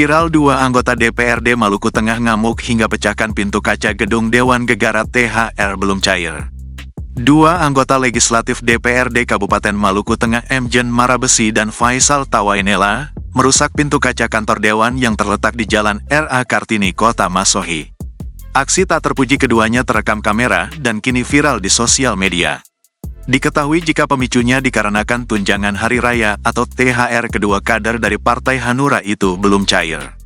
Viral dua anggota DPRD Maluku Tengah ngamuk hingga pecahkan pintu kaca gedung Dewan Gegara THR belum cair. Dua anggota legislatif DPRD Kabupaten Maluku Tengah Mjen Marabesi dan Faisal Tawainela merusak pintu kaca kantor Dewan yang terletak di Jalan R.A. Kartini, Kota Masohi. Aksi tak terpuji keduanya terekam kamera dan kini viral di sosial media. Diketahui jika pemicunya dikarenakan tunjangan hari raya atau THR kedua kader dari Partai Hanura itu belum cair.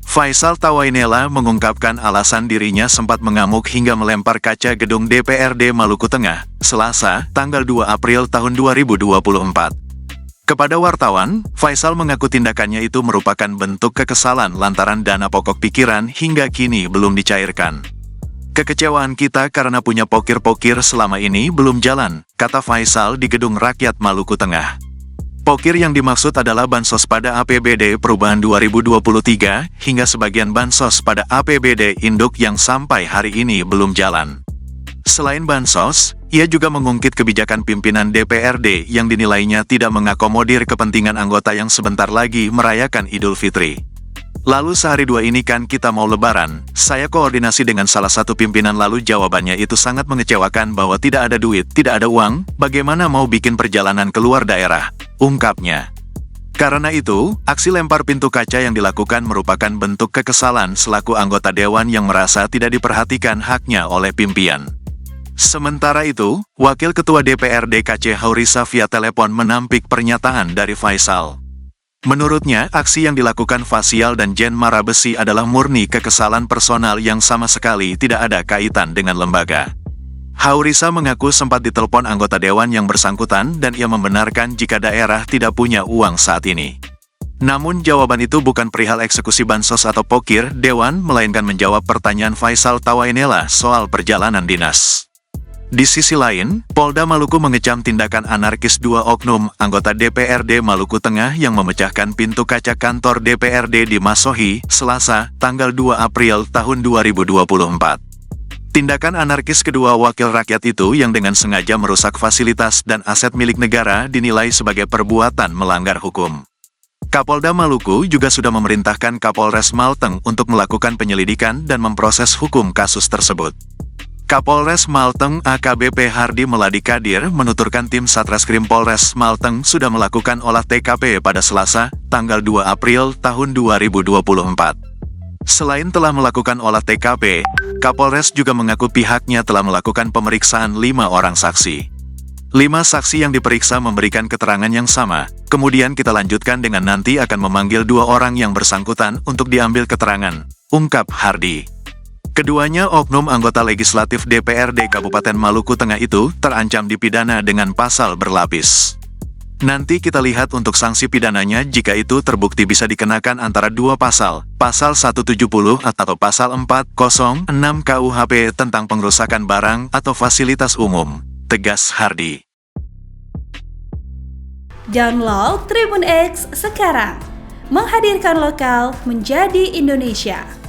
Faisal Tawainela mengungkapkan alasan dirinya sempat mengamuk hingga melempar kaca gedung DPRD Maluku Tengah, Selasa, tanggal 2 April tahun 2024. Kepada wartawan, Faisal mengaku tindakannya itu merupakan bentuk kekesalan lantaran dana pokok pikiran hingga kini belum dicairkan. Kekecewaan kita karena punya pokir-pokir selama ini belum jalan, kata Faisal di Gedung Rakyat Maluku Tengah. Pokir yang dimaksud adalah bansos pada APBD Perubahan 2023 hingga sebagian bansos pada APBD Induk yang sampai hari ini belum jalan. Selain bansos, ia juga mengungkit kebijakan pimpinan DPRD yang dinilainya tidak mengakomodir kepentingan anggota yang sebentar lagi merayakan Idul Fitri. Lalu sehari dua ini kan kita mau lebaran, saya koordinasi dengan salah satu pimpinan lalu jawabannya itu sangat mengecewakan bahwa tidak ada duit, tidak ada uang, bagaimana mau bikin perjalanan keluar daerah, ungkapnya. Karena itu, aksi lempar pintu kaca yang dilakukan merupakan bentuk kekesalan selaku anggota dewan yang merasa tidak diperhatikan haknya oleh pimpinan. Sementara itu, Wakil Ketua DPRD KC Haurisa via telepon menampik pernyataan dari Faisal. Menurutnya, aksi yang dilakukan Faisal dan Jen Marabesi adalah murni kekesalan personal yang sama sekali tidak ada kaitan dengan lembaga. Haurisa mengaku sempat ditelepon anggota dewan yang bersangkutan dan ia membenarkan jika daerah tidak punya uang saat ini. Namun jawaban itu bukan perihal eksekusi bansos atau pokir dewan, melainkan menjawab pertanyaan Faisal Tawainela soal perjalanan dinas. Di sisi lain, Polda Maluku mengecam tindakan anarkis dua oknum anggota DPRD Maluku Tengah yang memecahkan pintu kaca kantor DPRD di Masohi, Selasa, tanggal 2 April tahun 2024. Tindakan anarkis kedua wakil rakyat itu yang dengan sengaja merusak fasilitas dan aset milik negara dinilai sebagai perbuatan melanggar hukum. Kapolda Maluku juga sudah memerintahkan Kapolres Malteng untuk melakukan penyelidikan dan memproses hukum kasus tersebut. Kapolres Malteng AKBP Hardi Meladi Kadir menuturkan tim Satreskrim Polres Malteng sudah melakukan olah TKP pada Selasa, tanggal 2 April tahun 2024. Selain telah melakukan olah TKP, Kapolres juga mengaku pihaknya telah melakukan pemeriksaan 5 orang saksi. 5 saksi yang diperiksa memberikan keterangan yang sama, kemudian kita lanjutkan dengan nanti akan memanggil 2 orang yang bersangkutan untuk diambil keterangan, ungkap Hardi. Keduanya oknum anggota legislatif DPRD Kabupaten Maluku Tengah itu terancam dipidana dengan pasal berlapis. Nanti kita lihat untuk sanksi pidananya jika itu terbukti bisa dikenakan antara 2 pasal, pasal 170 atau pasal 406 KUHP tentang pengrusakan barang atau fasilitas umum, tegas Hardi. Download Tribun X sekarang, menghadirkan lokal menjadi Indonesia.